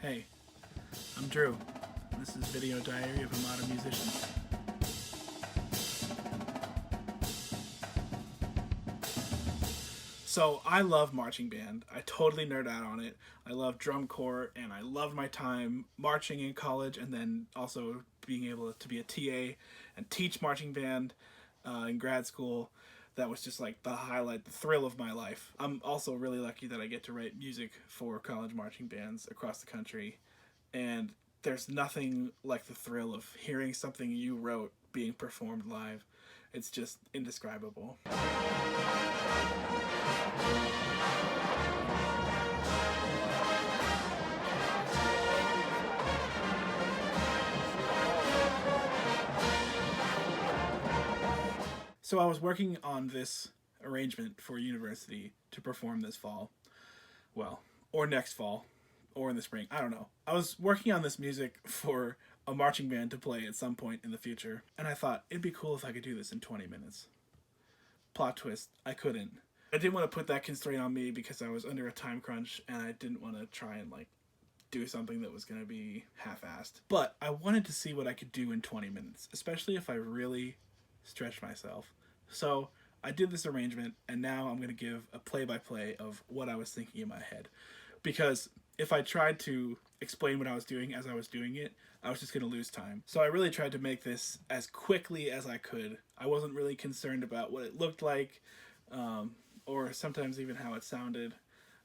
Hey, I'm Drew. This is Video Diary of a Modern Musician. So I love marching band. I totally nerd out on it. I love drum corps, and I loved my time marching in college, and then also being able to be a TA and teach marching band in grad school. That was just like the highlight, the thrill of my life. I'm also really lucky that I get to write music for college marching bands across the country, and there's nothing like the thrill of hearing something you wrote being performed live. It's just indescribable. So I was working on this arrangement for university to perform this fall. Well, or next fall, or in the spring. I don't know. I was working on this music for a marching band to play at some point in the future, and I thought it'd be cool if I could do this in 20 minutes. Plot twist, I couldn't. I didn't want to put that constraint on me because I was under a time crunch and I didn't want to try and do something that was going to be half-assed. But I wanted to see what I could do in 20 minutes, especially if I really stretched myself. So I did this arrangement, and now I'm going to give a play-by-play of what I was thinking in my head. Because if I tried to explain what I was doing as I was doing it, I was just going to lose time. So I really tried to make this as quickly as I could. I wasn't really concerned about what it looked like, or sometimes even how it sounded,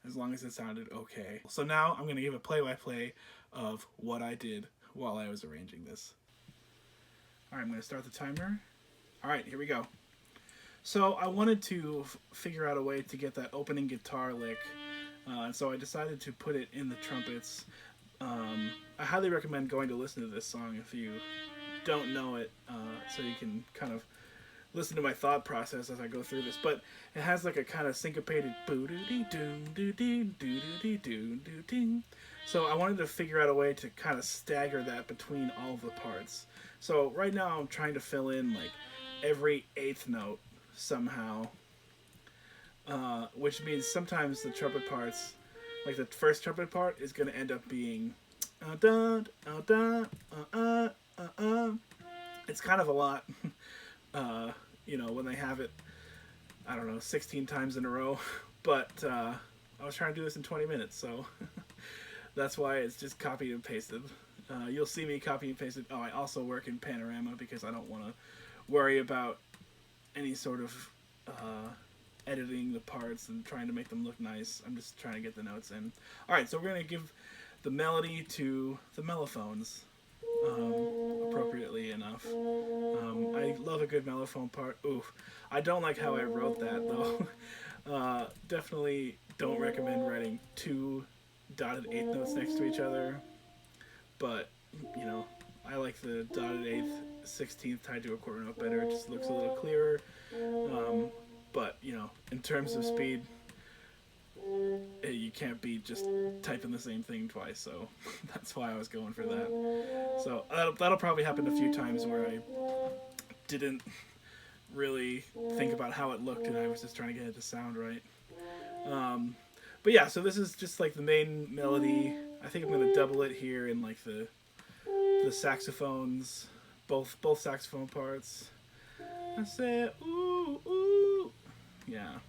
as long as it sounded okay. So now I'm going to give a play-by-play of what I did while I was arranging this. All right, I'm going to start the timer. All right, here we go. So I wanted to figure out a way to get that opening guitar lick, and so I decided to put it in the trumpets. I highly recommend going to listen to this song if you don't know it, so you can kind of listen to my thought process as I go through this. But it has like a kind of syncopated boo-doo-dee-doo-doo-dee-doo-doo-doo-ding. So I wanted to figure out a way to kind of stagger that between all of the parts. So right now I'm trying to fill in like every eighth note somehow, which means sometimes the trumpet parts, like the first trumpet part, is going to end up being it's kind of a lot. When they have it, I don't know, 16 times in a row. But I was trying to do this in 20 minutes, so that's why it's just copied and pasted. You'll see me copy and paste it. Oh, I also work in Panorama because I don't want to worry about any sort of editing the parts and trying to make them look nice. I'm just trying to get the notes in. Alright, so we're going to give the melody to the mellophones, appropriately enough. I love a good mellophone part. Oof. I don't like how I wrote that, though. Definitely don't recommend writing two dotted eighth notes next to each other. But, I like the dotted eighth 16th tied to a quarter note better. It just looks a little clearer. But, in terms of speed, you can't be just typing the same thing twice, so that's why I was going for that. So that'll probably happen a few times where I didn't really think about how it looked and I was just trying to get it to sound right. But yeah, so this is just like the main melody. I think I'm going to double it here in like the saxophones, both saxophone parts. I said, ooh, ooh. Yeah.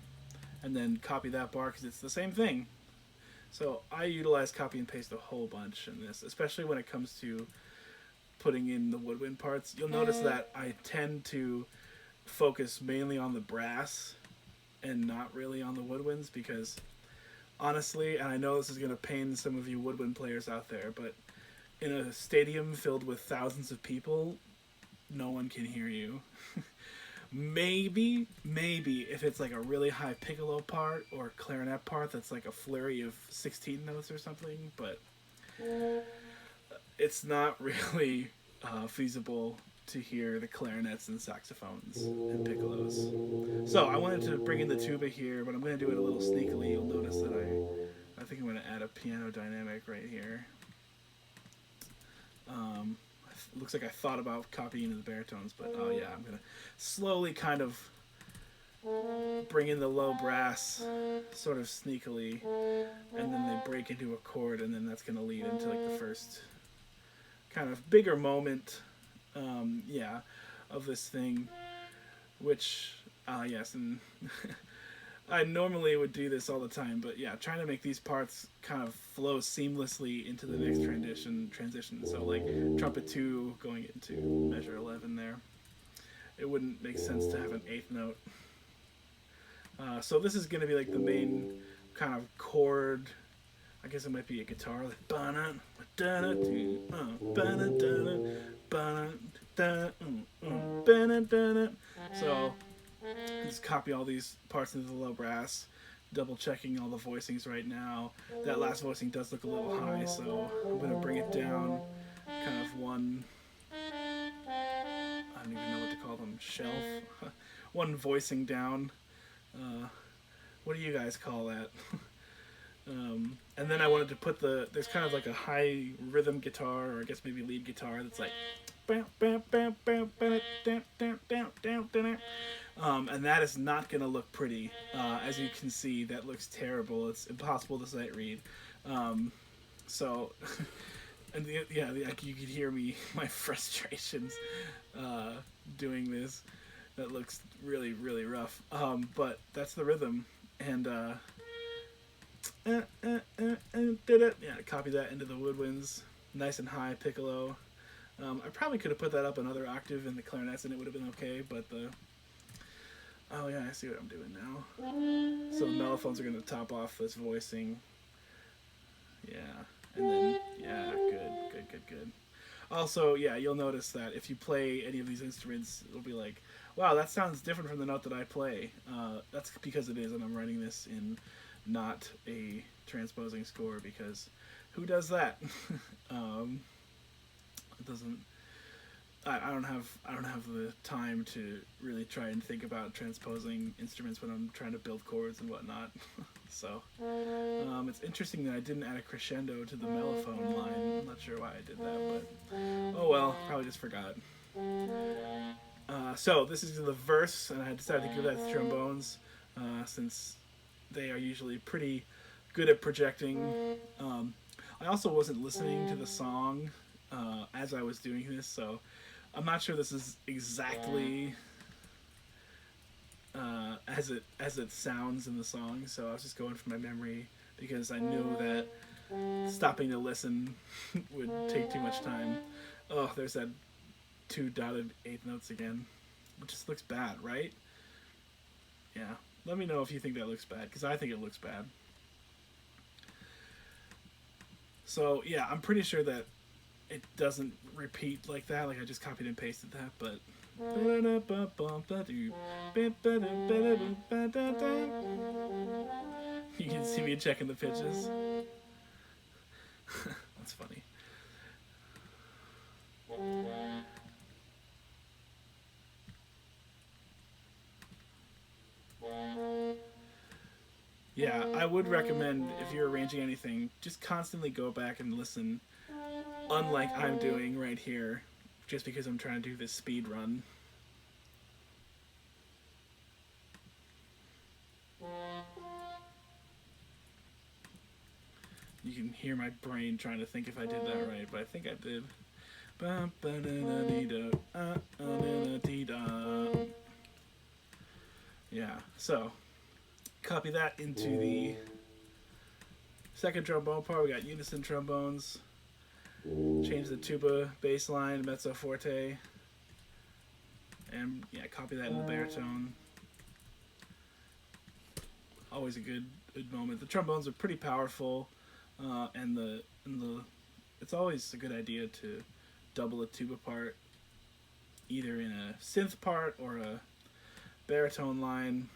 And then copy that bar because it's the same thing. So I utilize copy and paste a whole bunch in this, especially when it comes to putting in the woodwind parts. You'll notice that I tend to focus mainly on the brass and not really on the woodwinds because honestly, and I know this is going to pain some of you woodwind players out there, but in a stadium filled with thousands of people, no one can hear you. Maybe if it's like a really high piccolo part or clarinet part that's like a flurry of 16 notes or something, but it's not really feasible to hear the clarinets and saxophones and piccolos. So I wanted to bring in the tuba here, but I'm going to do it a little sneakily. You'll notice that I think I'm going to add a piano dynamic right here. Looks like I thought about copying the baritones, but oh yeah, I'm going to slowly kind of bring in the low brass sort of sneakily, and then they break into a chord, and then that's going to lead into like the first kind of bigger moment, yeah, of this thing, which, yes, and I normally would do this all the time, but yeah, trying to make these parts kind of flow seamlessly into the next transition. So like trumpet 2 going into measure 11 there. It wouldn't make sense to have an eighth note. So this is going to be like the main kind of chord. I guess it might be a guitar, like so just copy all these parts into the low brass, double checking all the voicings right now. That last voicing does look a little high, so I'm going to bring it down kind of one, I don't even know what to call them, shelf, one voicing down. What do you guys call that? And then I wanted to put there's kind of like a high rhythm guitar, or I guess maybe lead guitar, that's like, and that is not going to look pretty. As you can see, that looks terrible. It's impossible to sight read. So, and like you could hear my frustrations doing this. That looks really, really rough. But that's the rhythm. And copy that into the woodwinds. Nice and high piccolo. I probably could have put that up another octave in the clarinets and it would have been okay, but oh yeah, I see what I'm doing now. So the mellophones are going to top off this voicing. Yeah, and then, yeah, good. Also, yeah, you'll notice that if you play any of these instruments, it'll be like, wow, that sounds different from the note that I play. That's because it is, and I'm writing this in not a transposing score, because who does that? It doesn't. I don't have the time to really try and think about transposing instruments when I'm trying to build chords and whatnot. So it's interesting that I didn't add a crescendo to the mellophone line. I'm not sure why I did that, but oh well, probably just forgot. So this is the verse, and I decided to give that to trombones since they are usually pretty good at projecting. I also wasn't listening to the song as I was doing this, so I'm not sure this is exactly as it sounds in the song. So I was just going from my memory because I knew that stopping to listen would take too much time. Oh, there's that 2 dotted eighth notes again. It just looks bad, right? Yeah. Let me know if you think that looks bad, because I think it looks bad. So yeah, I'm pretty sure that it doesn't repeat like that, like I just copied and pasted that, but you can see me checking the pitches. That's funny. Yeah, I would recommend, if you're arranging anything, just constantly go back and listen, unlike I'm doing right here, just because I'm trying to do this speed run. You can hear my brain trying to think if I did that right, but I think I did. Yeah, so copy that into the second trombone part. We got unison trombones. Change the tuba bass line, mezzo forte, and yeah, copy that in the baritone. Always a good moment. The trombones are pretty powerful, and it's always a good idea to double a tuba part, either in a synth part or a baritone line,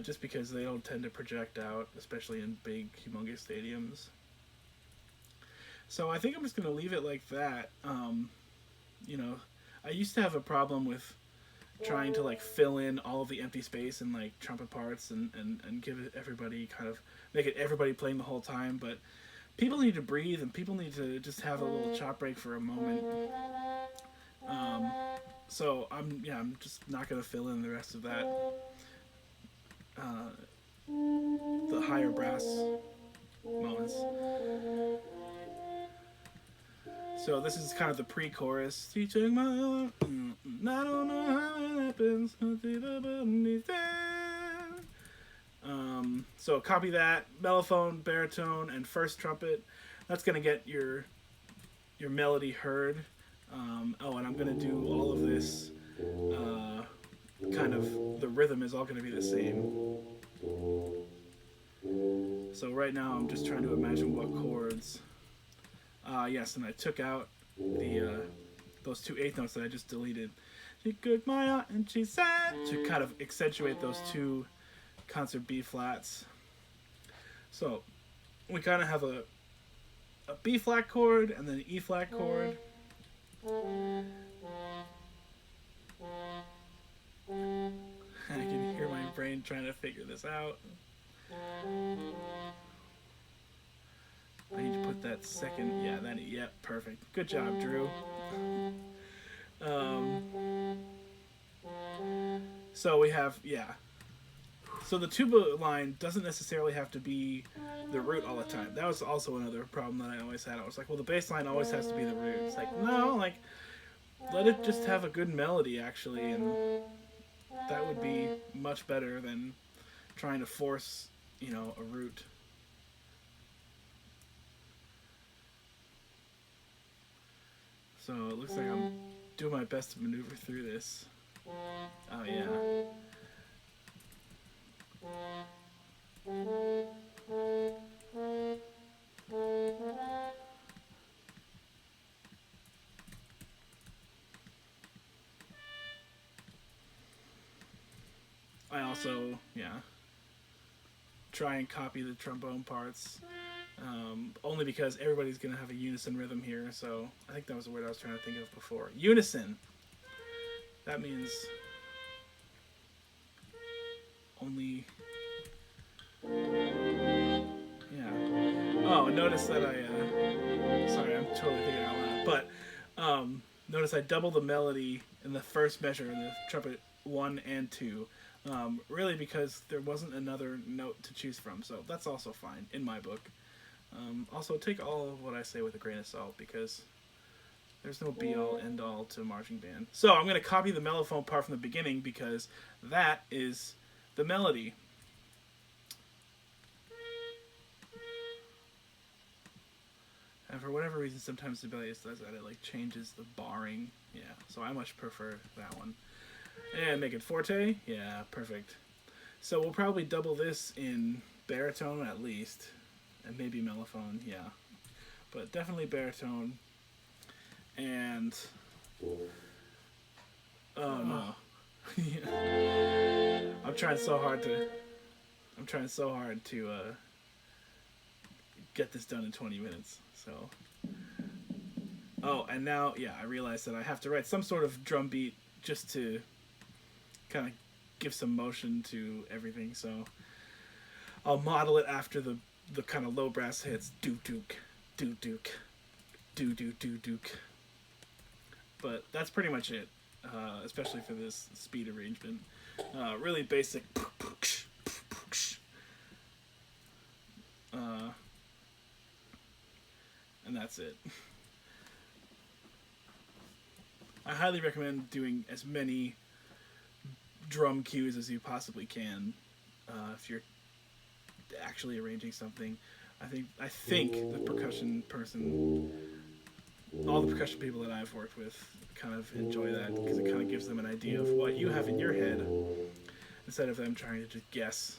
just because they don't tend to project out, especially in big, humongous stadiums. So I think I'm just going to leave it like that. You know, I used to have a problem with trying to like fill in all of the empty space in like trumpet parts and give it everybody, kind of make it everybody playing the whole time, but people need to breathe and people need to just have a little chop break for a moment. So I'm just not going to fill in the rest of that. the higher brass moments. So this is kind of the pre-chorus. She took my arm, I don't know how it happens. So copy that, mellophone, baritone, and first trumpet. That's gonna get your melody heard. And I'm gonna do all of this. Kind of the rhythm is all gonna be the same. So right now I'm just trying to imagine what chords. Yes, and I took out the those two eighth notes that I just deleted. She took my aunt and she said to kind of accentuate those two concert B flats. So we kind of have a B flat chord and then an E flat chord. I can hear my brain trying to figure this out. I need to put that second. Yeah, perfect. Good job, Drew. So we have, So the tuba line doesn't necessarily have to be the root all the time. That was also another problem that I always had. I was like, well, the bass line always has to be the root. It's like, no, like, let it just have a good melody, actually, and that would be much better than trying to force, a root. So it looks like I'm doing my best to maneuver through this. Oh, yeah. I also, try and copy the trombone parts. Only because everybody's going to have a unison rhythm here, so I think that was the word I was trying to think of before. Unison. That means only... Oh, notice that sorry, I'm totally thinking out loud. But notice I double the melody in the first measure in the trumpet 1 and 2. Really because there wasn't another note to choose from, so that's also fine in my book. Also, take all of what I say with a grain of salt because there's no be-all, end-all to marching band. So I'm going to copy the mellophone part from the beginning because that is the melody. And for whatever reason, sometimes Sibelius does that. It like changes the barring. Yeah, so I much prefer that one. And make it forte. Yeah, perfect. So we'll probably double this in baritone at least. And maybe mellophone, yeah. But definitely baritone. And... Oh, no. I'm trying so hard to get this done in 20 minutes. So... Oh, and now, I realized that I have to write some sort of drum beat just to kind of give some motion to everything. So I'll model it after the kind of low brass hits, dook, dook, dook, dook. But that's pretty much it, especially for this speed arrangement. Really basic. And that's it. I highly recommend doing as many drum cues as you possibly can if you're actually arranging something. I think the percussion person, all the percussion people that I've worked with kind of enjoy that because it kind of gives them an idea of what you have in your head instead of them trying to just guess.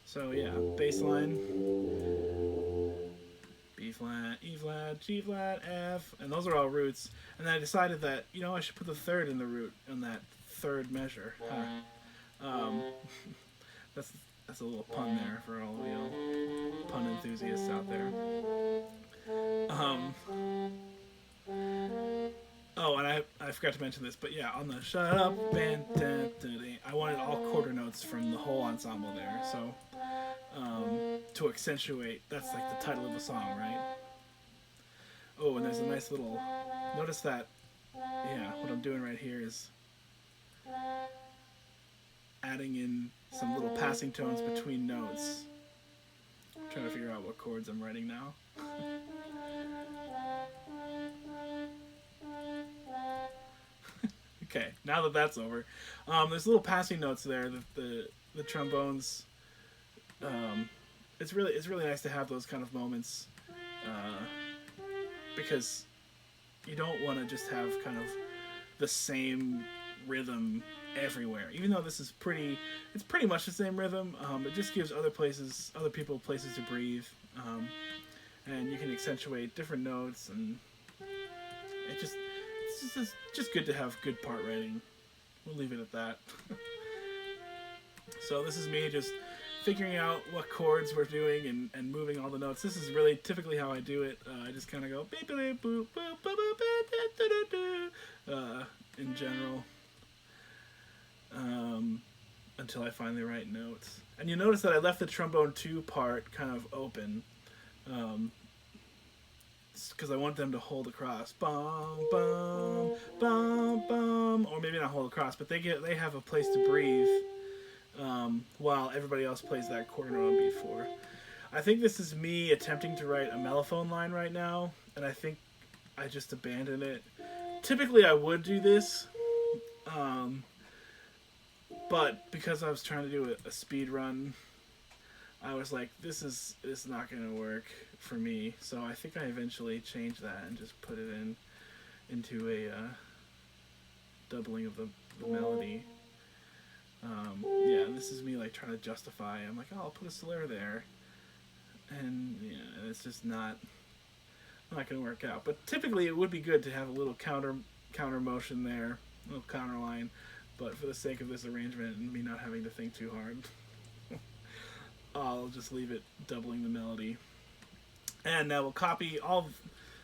So bass line, B flat, E flat, G flat, F, and those are all roots. And then I decided that I should put the third in the root on that third measure. That's a little pun there for all of you pun enthusiasts out there. Oh, and I forgot to mention this, but on the shut up band, I wanted all quarter notes from the whole ensemble there. So to accentuate, that's like the title of the song, right? Oh, and there's a nice little. Notice that. What I'm doing right here is adding in some little passing tones between notes. I'm trying to figure out what chords I'm writing now. Okay, now that that's over, there's little passing notes there that the trombones. Um, it's really nice to have those kind of moments, uh, because you don't want to just have kind of the same rhythm everywhere. Even though this is it's pretty much the same rhythm. It just gives other people places to breathe, and you can accentuate different notes, and it's just good to have good part writing. We'll leave it at that. So this is me just figuring out what chords we're doing and moving all the notes. This is really typically how I do it. I just kind of go in general, until I find the right notes. And you notice that I left the trombone 2 part kind of open, because I want them to hold across, bum bum bum bum, or maybe not hold across, but they have a place to breathe, while everybody else plays that quarter note on beat 4. I think this is me attempting to write a mellophone line right now, and I think I just abandoned it. Typically I would do this, but because I was trying to do a speed run, I was like, this is not going to work for me. So I think I eventually changed that and just put it into a doubling of the melody. Yeah, this is me like trying to justify. I'm like, oh, I'll put a slur there, and yeah, it's just not going to work out. But typically, it would be good to have a little counter motion there, a little counter line. But for the sake of this arrangement and me not having to think too hard, I'll just leave it doubling the melody. And now we'll copy all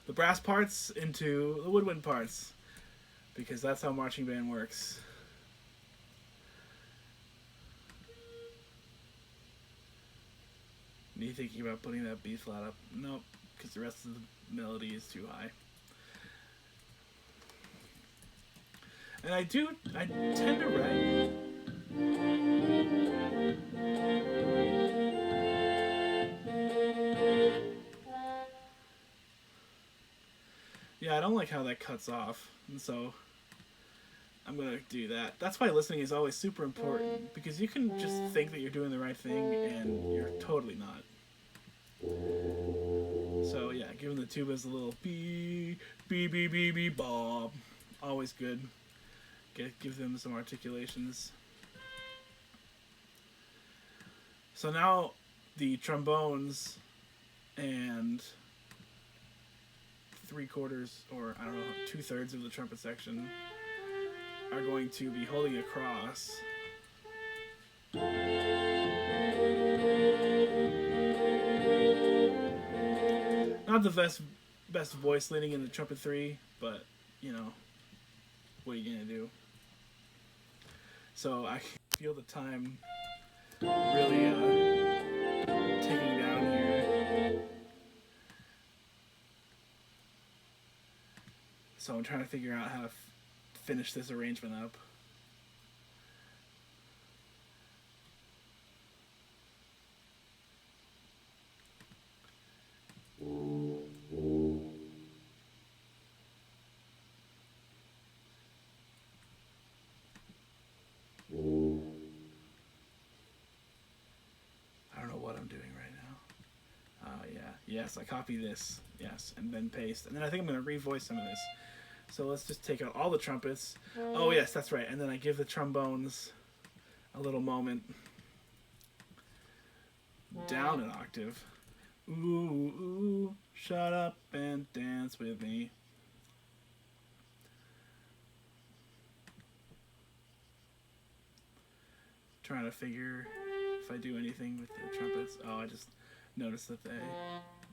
the brass parts into the woodwind parts, because that's how marching band works. Me thinking about putting that B flat up? Nope, because the rest of the melody is too high. And I tend to write. Yeah, I don't like how that cuts off, and so I'm gonna do that. That's why listening is always super important, because you can just think that you're doing the right thing and you're totally not. So yeah, giving the tubas a little bee bee bee bee bee bob, always good. Give them some articulations. So now the trombones and 3/4, or I don't know, 2/3 of the trumpet section are going to be holding across. Not the best voice leading in the trumpet 3, but what are you gonna do? So I feel the time really ticking down here. So I'm trying to figure out how to finish this arrangement up. I don't know what I'm doing right now. Yeah. Yes, I copy this. Yes, and then paste. And then I think I'm going to revoice some of this. So let's just take out all the trumpets. Oh, yes, that's right. And then I give the trombones a little moment. Down an octave. Ooh, ooh, shut up and dance with me. Trying to figure if I do anything with the trumpets. Oh, I just noticed that they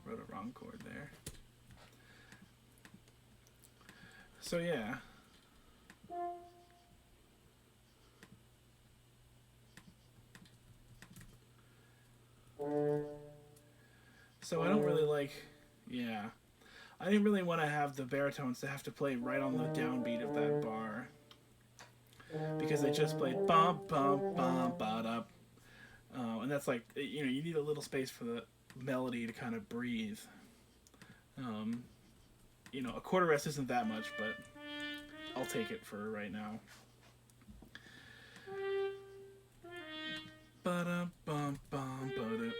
wrote a wrong chord there. So yeah. So I don't really I didn't really want to have the baritones to have to play right on the downbeat of that bar. because they just played bum bum bum ba da, and that's like, you need a little space for the melody to kind of breathe. Um, a quarter rest isn't that much, but I'll take it for right now. Ba-da, bum, bum, ba-da,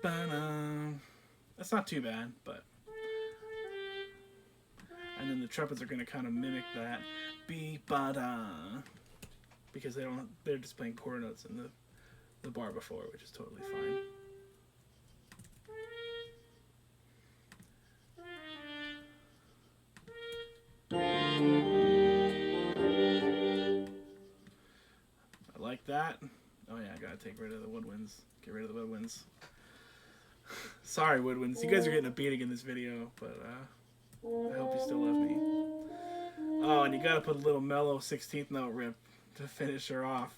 ba-da. That's not too bad, but. And then the trumpets are going to kind of mimic that. Be ba da. Because they're just playing quarter notes in the bar before, which is totally fine. I like that. Oh yeah, I gotta take rid of the woodwinds. Get rid of the woodwinds. Sorry, woodwinds. You guys are getting a beating in this video, but I hope you still love me. Oh, and you gotta put a little mellow 16th note rip to finish her off.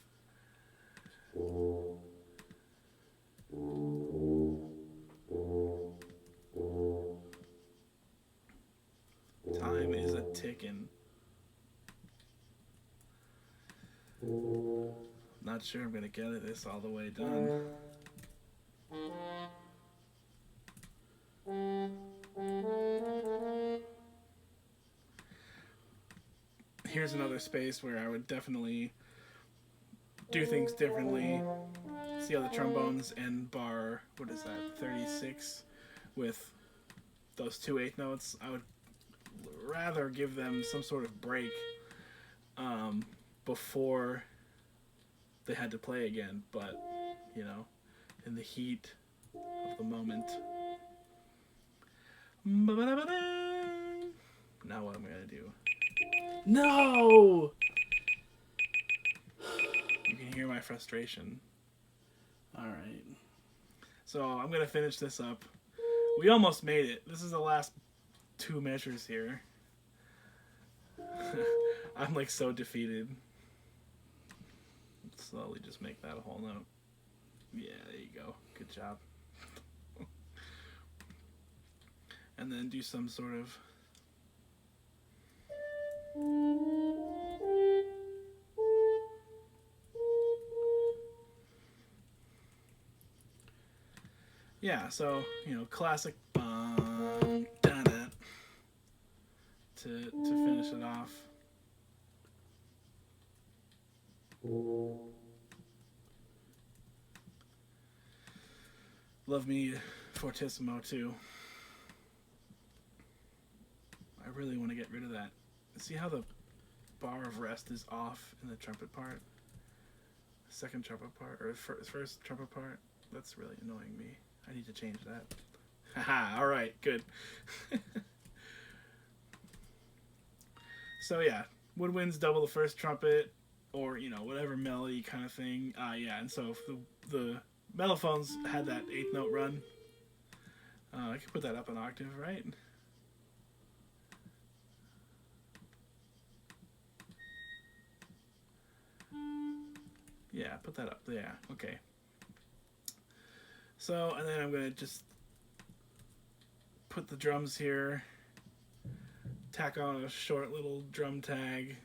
Time is a ticking. Not sure I'm gonna get this all the way done. Here's another space where I would definitely do things differently. See how the trombones end bar, what is that, 36, with those 2/8 notes. I would rather give them some sort of break before they had to play again, but in the heat of the moment. Now what am I gonna do? No! You can hear my frustration. Alright. So I'm gonna finish this up. We almost made it. This is the last 2 measures here. I'm like so defeated. Slowly just make that a whole note. Yeah, there you go. Good job. And then do some sort of so classic bum da da to finish it off. Love me fortissimo too. I really want to get rid of that. See how the bar of rest is off in the trumpet part? Second trumpet part, or first trumpet part? That's really annoying me. I need to change that. Haha, alright, good. So yeah, woodwinds double the first trumpet, or whatever melody kind of thing. And so if the mellophones had that 8th note run, I could put that up an octave, right? Yeah, put that up. Yeah, okay. So, and then I'm going to just put the drums here, tack on a short little drum tag.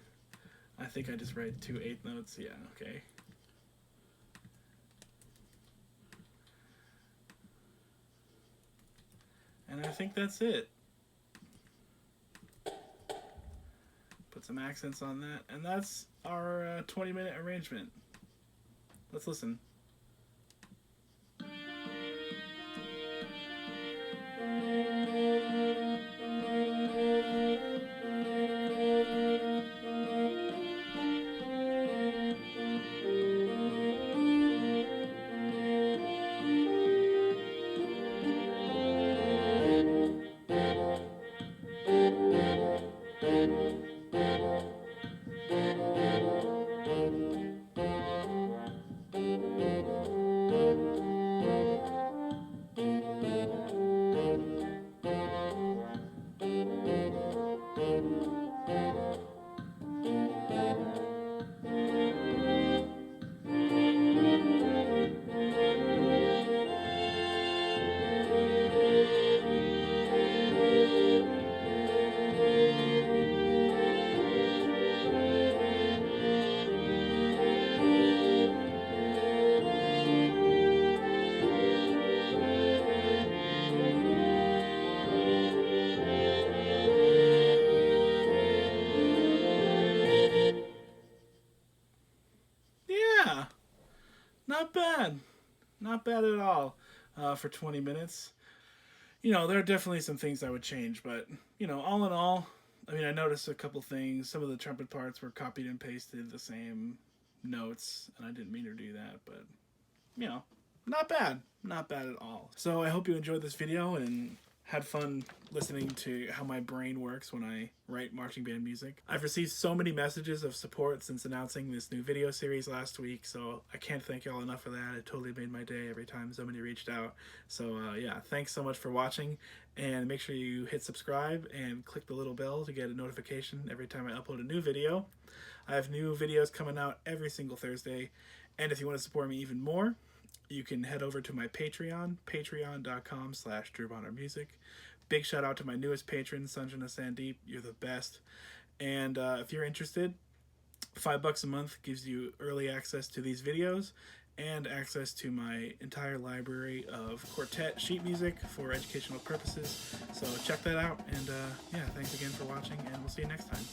I think I just write 2 8th notes. Yeah, okay. And I think that's it. Put some accents on that. And that's our 20-minute arrangement. Let's listen. bad at all for 20 minutes. You know, there are definitely some things I would change, but, you know, all in all, I mean, I noticed a couple things. Some of the trumpet parts were copied and pasted the same notes, and I didn't mean to do that, but, you know, not bad. Not bad at all. So I hope you enjoyed this video and had fun listening to how my brain works when I write marching band music. I've received so many messages of support since announcing this new video series last week, so I can't thank y'all enough for that. It totally made my day every time somebody reached out. So yeah, thanks so much for watching, and make sure you hit subscribe and click the little bell to get a notification every time I upload a new video. I have new videos coming out every single Thursday, and if you want to support me even more, you can head over to my Patreon, patreon.com/DrewBonnerMusic. Big shout out to my newest patron, Sanjana Sandeep. You're the best. And if you're interested, $5 a month gives you early access to these videos and access to my entire library of quartet sheet music for educational purposes. So check that out. And yeah, thanks again for watching, and we'll see you next time.